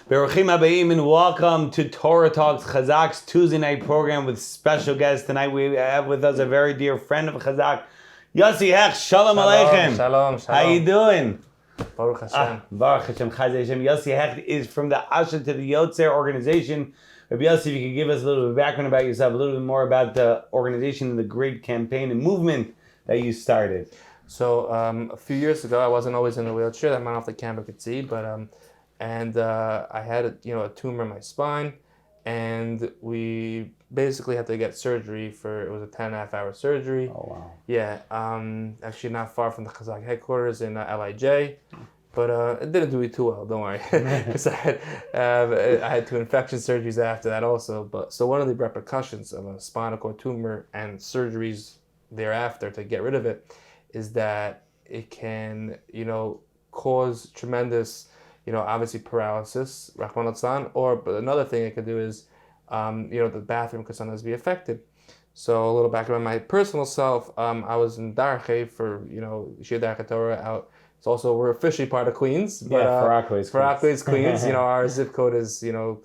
Beruchim Habayim and welcome to Torah Talks, Chazaq's Tuesday night program with special guests. Tonight we have with us a very dear friend of Chazaq, Yossi Hecht. Shalom Aleichem. Shalom. How you doing? Baruch Hashem. Baruch Hashem, Chazai Hashem. Yossi Hecht is from the Asher to the Yatzar organization. Rabbi Yossi, if you could give us a little bit of background about yourself, a little bit more about the organization and the great campaign and movement that you started. So a few years ago, I wasn't always in a wheelchair. That man off the camera could see, but I had a tumor in my spine, and we basically had to get surgery it was a 10.5-hour surgery. Oh wow! Yeah, actually not far from the Chazaq headquarters in LIJ, but it didn't do me too well. Don't worry, because I had 2 infection surgeries after that also. But so one of the repercussions of a spinal cord tumor and surgeries thereafter to get rid of it is that it can cause tremendous obviously paralysis, Rahman al but another thing it could do is, the bathroom could sometimes be affected. So a little background on my personal self, I was in Darche for, Shir Darche Torah out. It's also, we're officially part of Queens. But, Farakwe is Queens. Our zip code is,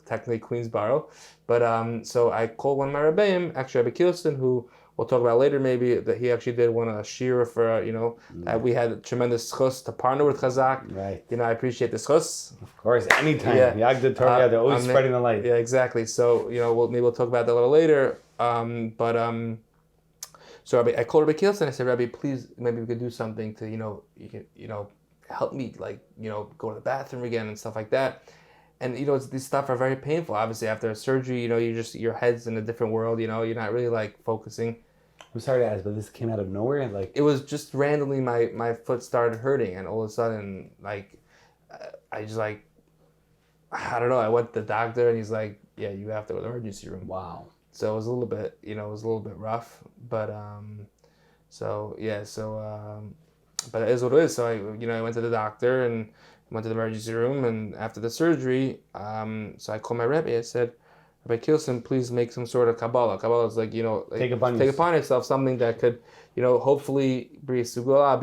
technically Queensboro. But so I called one of my Rebbeim, actually Rabbi Kielsen, who we'll talk about later maybe, that he actually did one shira for, we had a tremendous schus to partner with Chazaq. Right. I appreciate the schus. Of course, anytime. Yeah. Yagda Torah, they're always spreading the light. Yeah, exactly. So, maybe we'll talk about that a little later. So Rabbi, I called Rabbi Kielsen and I said, Rabbi, please, maybe we could do something to, help me, go to the bathroom again and stuff like that. And, these stuff are very painful. Obviously, after a surgery, your head's in a different world, you're not really, focusing. I'm sorry to ask, but this came out of nowhere? It was just randomly my foot started hurting, and all of a sudden, I just, I don't know, I went to the doctor, and he's like, yeah, you have to go to the emergency room. Wow. So it was a little bit, rough, but, but it is what it is. So I went to the doctor and went to the emergency room, and after the surgery, so I called my Rebbe. I said, Rabbi Kielsen, please make some sort of Kabbalah. Kabbalah is take upon yourself something that could, hopefully be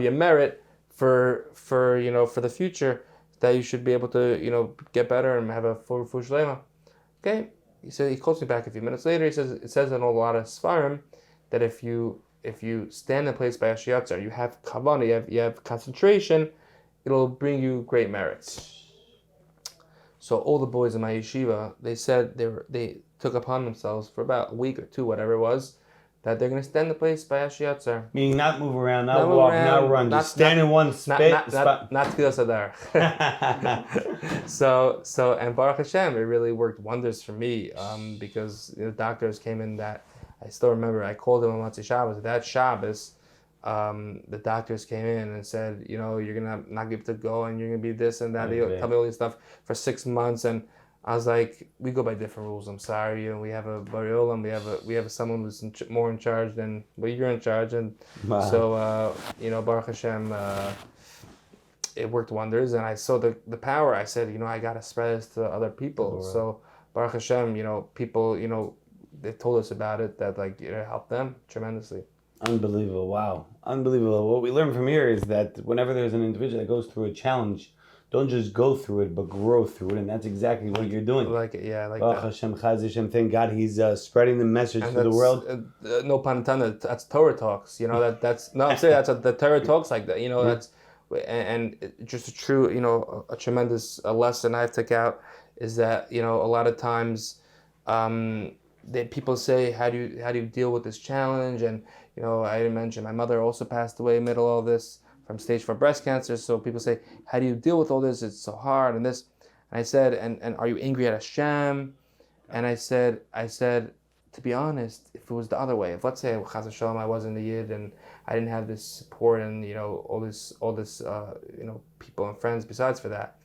a merit for the future, that you should be able to, get better and have a full shlema. Okay. He calls me back a few minutes later. He says, it says in a lot of Sfarim that if you stand in place by Yatzar, you have kavanah, you have concentration, it'll bring you great merits. So all the boys in my yeshiva, they said they took upon themselves for about a week or 2, whatever it was, that they're going to stand in place by Yatzar. Meaning not move around, not walk, not run, just stand in one spot. Not Tfilas Hadar. So and Baruch Hashem, it really worked wonders for me, because the doctors came in that, I still remember, I called them on Motzei Shabbos. That Shabbos, the doctors came in and said, you're going to not be able to go, and you're going to be this and that. They tell me all this stuff for 6 months, and I was like, we go by different rules. I'm sorry. We have a Bari Olam, we have someone who's more in charge than you're in charge, and so Baruch Hashem, it worked wonders, and I saw the power. I said, I got to spread this to other people. Right. So Baruch Hashem, people, they told us about it, that it helped them tremendously. Unbelievable. Wow. Unbelievable. What we learn from here is that whenever there's an individual that goes through a challenge, don't just go through it, but grow through it. And that's exactly what you're doing. That. Hashem, Chaz Hashem, thank God he's spreading the message to the world. No pun intended, that's Torah talks. That's no, I'm saying the Torah talks like that. That's, and just a true, a tremendous lesson I took out is that, a lot of times, people say, how do you deal with this challenge? And, I didn't mention my mother also passed away in the middle of all this from stage 4 breast cancer. So people say, how do you deal with all this? It's so hard and this. And I said, and are you angry at Hashem? And I said, to be honest, if it was the other way, if let's say Chas V'Shalom, I wasn't a Yid and I didn't have this support and all this people and friends besides for that.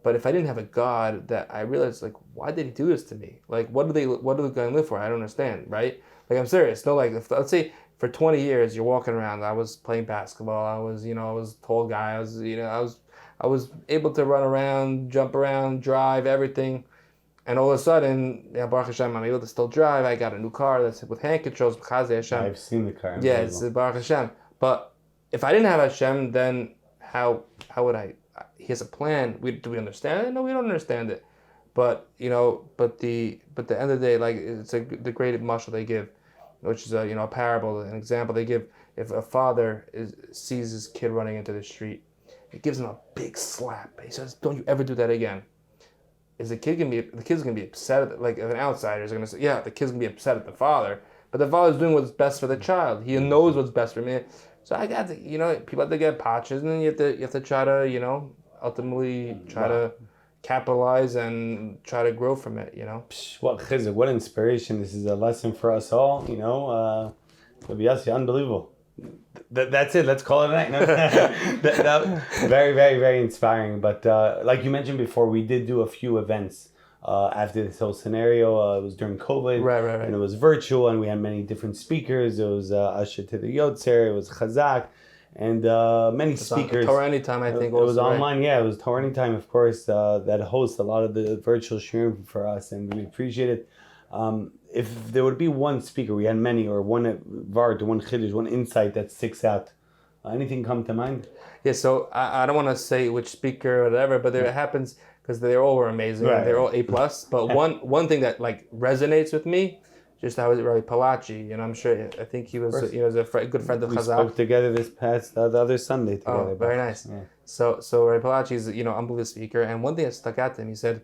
But if I didn't have a God, that I realized, why did he do this to me? What do they going to live for? I don't understand, right? I'm serious. No, if, let's say for 20 years you're walking around. I was playing basketball. I was a tall guy. I was able to run around, jump around, drive, everything. And all of a sudden, Baruch Hashem, I'm able to still drive. I got a new car that's with hand controls. I've seen the car. Yeah, it's Baruch Hashem. But if I didn't have Hashem, then how would I? He has a plan. Do we understand it? No, we don't understand it. But the end of the day, like it's the great mashal they give, which is a parable, an example they give. If a father sees his kid running into the street, he gives him a big slap. He says, "Don't you ever do that again." The kid's gonna be upset like if an outsider is gonna say, yeah, the kid's gonna be upset at the father, but the father's doing what's best for the child. He knows what's best for me. So I got to, people have to get patches, and then you have to try to, ultimately try to capitalize and try to grow from it. What chizuk, what inspiration! This is a lesson for us all. Yossi, unbelievable. That's it. Let's call it a night. No? that very, very, very inspiring. But like you mentioned before, we did do a few events after this whole scenario. It was during COVID, right. And it was virtual, and we had many different speakers. It was Asher to the Yatzar, it was Chazaq, and many speakers. Torah Anytime, I think. It was online, yeah. It was Torah Anytime, of course, that hosts a lot of the virtual stream for us, and we appreciate it. If there would be one speaker, we had many, or one vart, one chiddush, one insight that sticks out. Anything come to mind? Yeah, so I don't want to say which speaker or whatever, but it happens because they all were amazing. Right. They're all A+. But one thing that like resonates with me, just how Rabbi Palachi, I'm sure, I think he was a good friend of Chazaq. We spoke together this past the other Sunday together. Oh, very nice. Yeah. So Rabbi Palachi is unbelievable speaker, and one thing that stuck out to him, he said,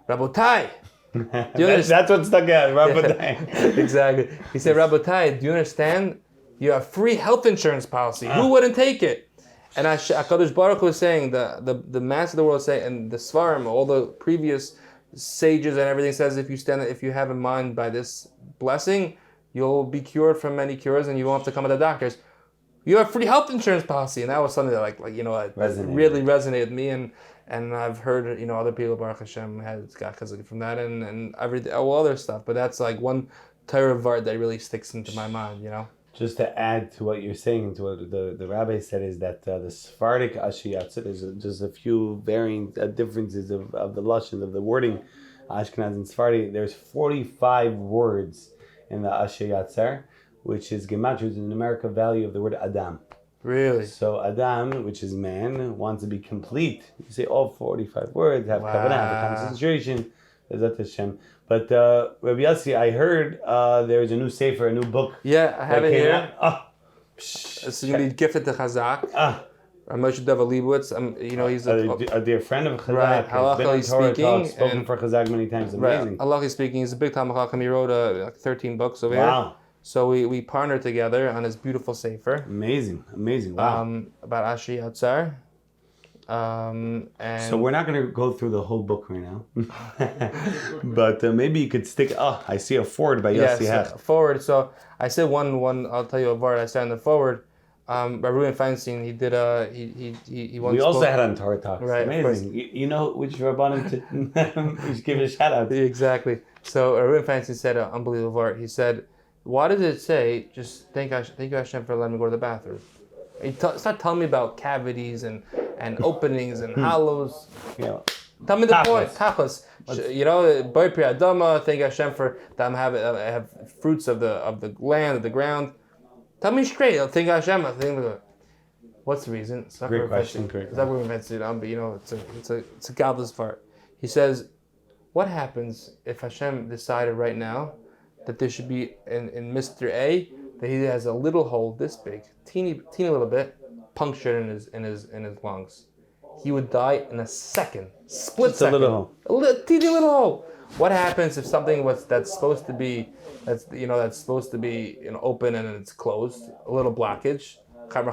"Rabotai." That's what stuck out, Rabotai. Yeah, exactly. He said, "Rabotai, do you understand? You have free health insurance policy. Who wouldn't take it?" And HaKadosh Baruch Hu was saying, the mass of the world say, and the Svarim, all the previous sages and everything says, if you have in mind by this blessing, you'll be cured from many cures, and you won't have to come to the doctors. You have free health insurance policy, and that was something that really resonated with me, and I've heard other people, Baruch Hashem, got chazak from that, and all other stuff. But that's like one Torah vart that really sticks into my mind. Just to add to what you're saying, to what the rabbi said, is that the Sephardic Yatzar, there's just a few varying differences of the lashon, of the wording, Ashkenaz and Sephardi. There's 45 words in the Yatzar, which is gematria, which is the numerical value of the word Adam. Really? So Adam, which is man, wants to be complete. You say all 45 words, have kavanah, have concentration, Bezat Hashem. But Rabbi Yossi, I heard there's a new sefer, a new book. Yeah, I have it here. So you need gifted to Chazaq. Moshe Deva Leibowitz. He's a dear friend of Chazaq. Right, halachically speaking, spoken for Chazaq many times. Amazing. Right, halachically speaking, he's a big time Chacham. He wrote 13 books over here. So we partnered together on his beautiful sefer. Amazing. Wow. About Ashi Yatzar. And so we're not going to go through the whole book right now, but maybe you could stick. I see a forward by Yossi Hecht. Forward. So I said one. I'll tell you a word. I said in the forward. By Ruben Feinstein, he did he once. We also had on Torah Talks. Right, amazing. You know which Rabbanim to we should give it a shout out. Exactly. So Ruben Feinstein said an unbelievable word. He said, "Why does it say just thank you Hashem for letting me go to the bathroom?" Start telling me about cavities and openings and hollows. Tell me the point. Tachlis. Boy Pri Adama, thank Hashem for that I have fruits of the land, of the ground. Tell me straight. Thank Hashem. What's the reason? It's not great question. It's not going to invent it. But it's a godless part. He says, what happens if Hashem decided right now that there should be in Mr. A, that he has a little hole this big, teeny little bit, punctured in his lungs. He would die in a second, split just second. A little hole. Teeny little hole. What happens if something that's supposed to be open and it's closed, a little blockage? I'm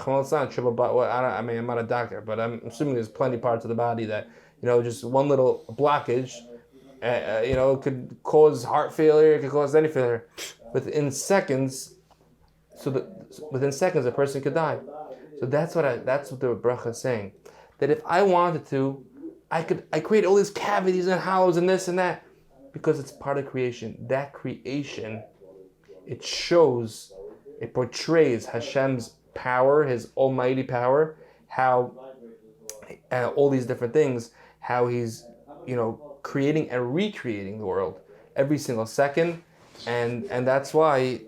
not a doctor, but I'm assuming there's plenty of parts of the body that just one little blockage, could cause heart failure. It could cause any failure. Within seconds, a person could die. So that's what the bracha is saying. That if I wanted to, I create all these cavities and hollows and this and that, because it's part of creation. That creation, it portrays Hashem's power, His almighty power, how all these different things, how He's creating and recreating the world every single second, and that's why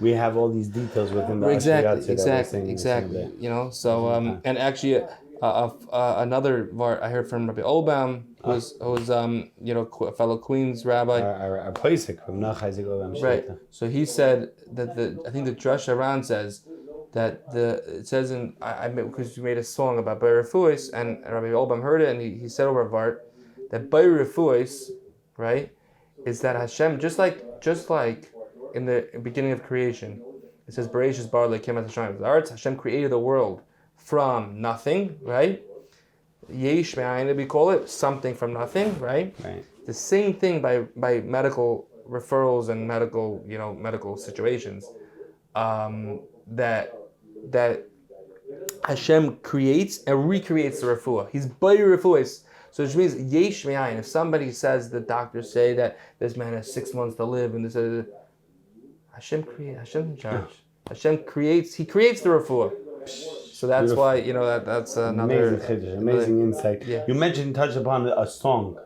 we have all these details within the exactly. So and actually another Vart I heard from Rabbi Olbaum, who's a fellow Queens rabbi. Our Pesach from Chazaq Olam Right. Shita. So he said that I think the Drush Aran says that it says in because we made a song about Bayer Refuis, and Rabbi Olbaum heard it, and he said over Vart that Bayer Refuis, right, is that Hashem just like in the beginning of creation, it says Bereshis bar lekim Hashem. Hashem created the world from nothing, right? Yesh me'ayin, we call it something from nothing, right? Right. The same thing by medical referrals and medical situations, that Hashem creates and recreates the refuah. He's Bayer Refuis. So which means yesh me'ayin. If somebody says, the doctors say that this man has 6 months to live, and this Hashem's in charge. Hashem creates. He creates the refuah. So that's Beautiful. why that's another amazing insight. Yeah. You mentioned, touched upon a song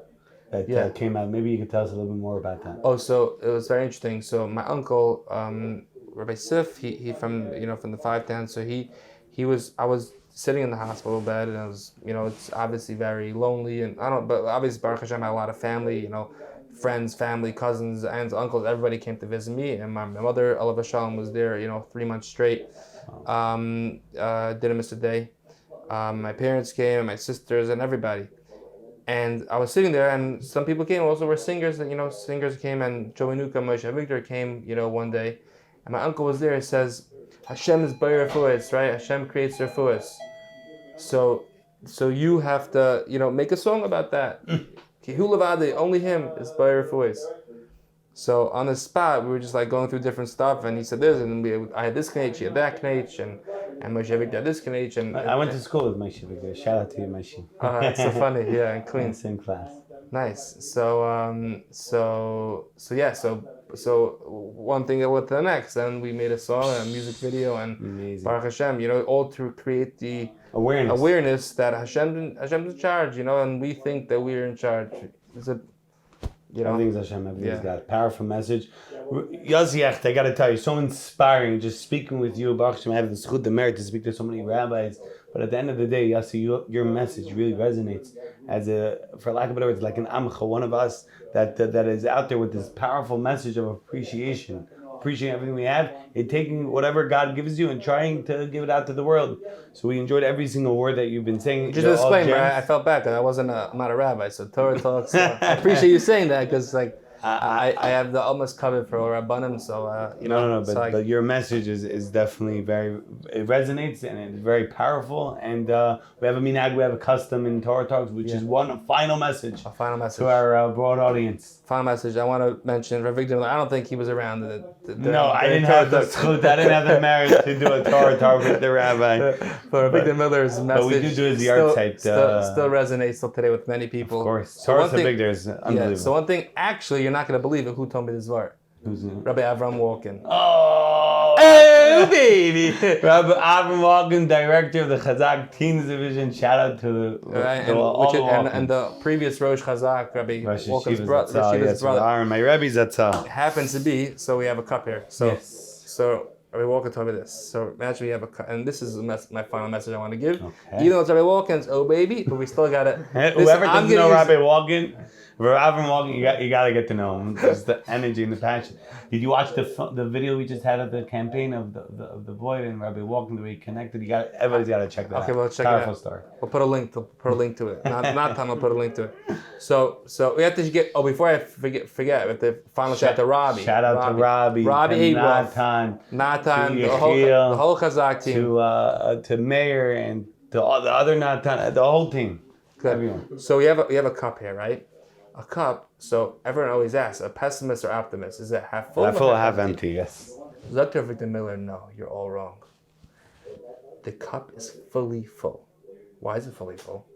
that came out. Maybe you could tell us a little bit more about that. Oh, so it was very interesting. So my uncle, Rabbi Sif, he from the 510. So I was sitting in the hospital bed, and I was, it's obviously very lonely, and but obviously Baruch Hashem, I had a lot of family, friends, family, cousins, aunts, uncles, everybody came to visit me, and my mother, Alav Shalom, was there, 3 months straight. Didn't miss a day. My parents came, and my sisters, and everybody. And I was sitting there, and some people came. Also, were singers. Singers came, and Joey Nuka, Moshe Victor came. One day, and my uncle was there. He says, "Hashem is Bayer Refuis, right? Hashem creates Refuis. So you have to, make a song about that. Kihu Levadi, only Him is Bayer Refuis." So on the spot, we were just like going through different stuff, and he said this, and I had this knach, he had that knach, and Moshe Victor had this knach, and I went to school with Moshe Victor. Shout out to you, Moshe. That's so funny, yeah, in Queens. Same class. Nice. So one thing led to the next, and we made a song and a music video, and Amazing. Baruch Hashem, all to create the awareness that Hashem's in charge, and we think that we're in charge. Everything's Hashem, everything's God. Powerful message. Yossi Hecht, I got to tell you, so inspiring. Just speaking with you, Baruch Hashem, I have the schut, the merit to speak to so many rabbis. But at the end of the day, Yossi, your message really resonates as for lack of better words, like an amcha, one of us that is out there with this powerful message of appreciating everything we have, and taking whatever God gives you and trying to give it out to the world. So we enjoyed every single word that you've been saying. Just a disclaimer, I felt bad because I'm not a rabbi, so Torah talks. I appreciate you saying that, because I have the almost covered for Rabbanim, so but your message is definitely it resonates, and it's very powerful. And we have a minhag, we have a custom in Torah Talks, which is a final message to our broad audience. Final message. I want to mention Rav Victor. I don't think he was around. No, I didn't have the schut. I didn't have the merit to do a Torah Talk with the rabbi. But Rav Victor Miller's message, but we do his yard site. Still resonates till today with many people. Of course, Torah Victor is unbelievable. Yeah, so one thing, actually, you're not going to believe it. Who told me this vart? Who's it? Rabbi Avram Walken. Oh, baby! Rabbi Avram Walken, director of the Chazaq Teens Division. Shout out to and the previous Rosh Chazaq, Rabbi Walken's brother. My Rebbe's Yatzar. Happens to be, so we have a cup here. So Rabbi Walken told me this. So imagine we have a cup, and this is my final message I want to give. Okay. Even though it's Rabbi Walken's, oh baby, but we still got it. Whoever doesn't know Rabbi Walken, Avram Walken, you got to get to know him. Just the energy and the passion. Did you watch the video we just had of the campaign of the boy and Rabbi Walken, the way he connected? Everybody's got to check that out. Okay, well, check Powerful it out. Story. We'll put a link to it. Not time. I'll put a link to it. So we have to get. Oh, before I forget, we have to final shout out to Robbie. Shout out to Robbie, Natan, the whole Chazaq team, to Mayor and to all the other Natan, the whole team. Good. Everyone. So we have a cup here, right? A cup. So everyone always asks, a pessimist or optimist, is it half full? Half full or half empty? Yes. Dr. Victor Miller, no, you're all wrong. The cup is fully full. Why is it fully full?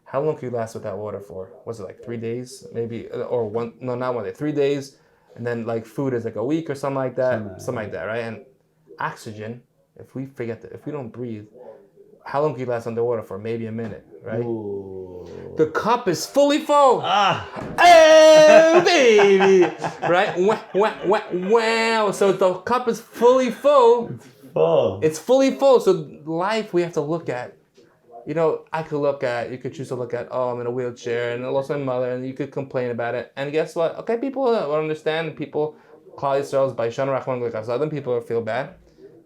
How long can you last without water for? Was it like 3 days, maybe, or one? No, not 1 day. 3 days, and then like food is like a week or something like that. Something like that, right? And oxygen, if we don't breathe, how long can you last underwater for? Maybe a minute, right? Ooh. The cup is fully full. Oh, baby. Right? Wow. So the cup is fully full. Full. It's fully full. So life we have to look at I could you could choose to look at, oh, I'm in a wheelchair and I lost my mother, and you could complain about it. And guess what? Okay, people will understand. People, Klal Yisrael's by Shana Rachman Glekas. Other people feel bad.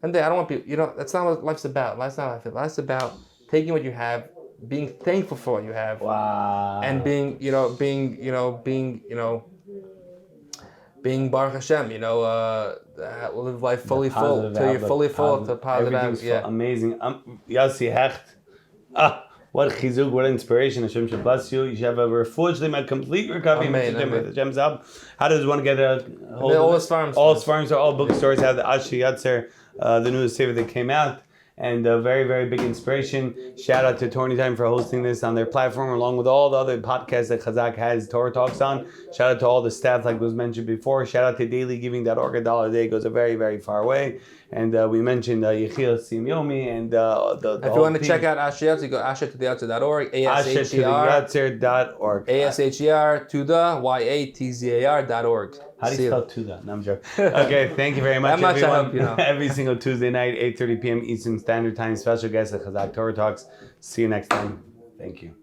And I don't want people, that's not what life's about. Life's not life. Life's about taking what you have, being thankful for what you have. Wow. And being Baruch Hashem, live life fully full, till you're fully full, to positive outlook. Yeah. Amazing. Yossi Hecht. What chizuk, what inspiration. Hashem should bless you. You should have a complete recovery. Hashem's help. How does one get a hold of all it? Sfarms. All Sfarms, all bookstores have the Yatzar, the newest sefer that came out. And a very, very big inspiration. Shout out to Torah Time for hosting this on their platform, along with all the other podcasts that Chazaq has Torah Talks on. Shout out to all the staff, like was mentioned before. Shout out to dailygiving.org. $1 a day goes a very, very far way. And we mentioned Yechiel Simyomi and the if you want to check out Asher, you go asher2theyatzar.org, asher2theyatzar.org. ASHER to the YATZAR.org. How do you spell Tuda? No, I'm joking. Okay, thank you very much, everyone. Every single Tuesday night, 8:30 p.m. Eastern Standard Time. Special guest at Chazaq Torah Talks. See you next time. Thank you.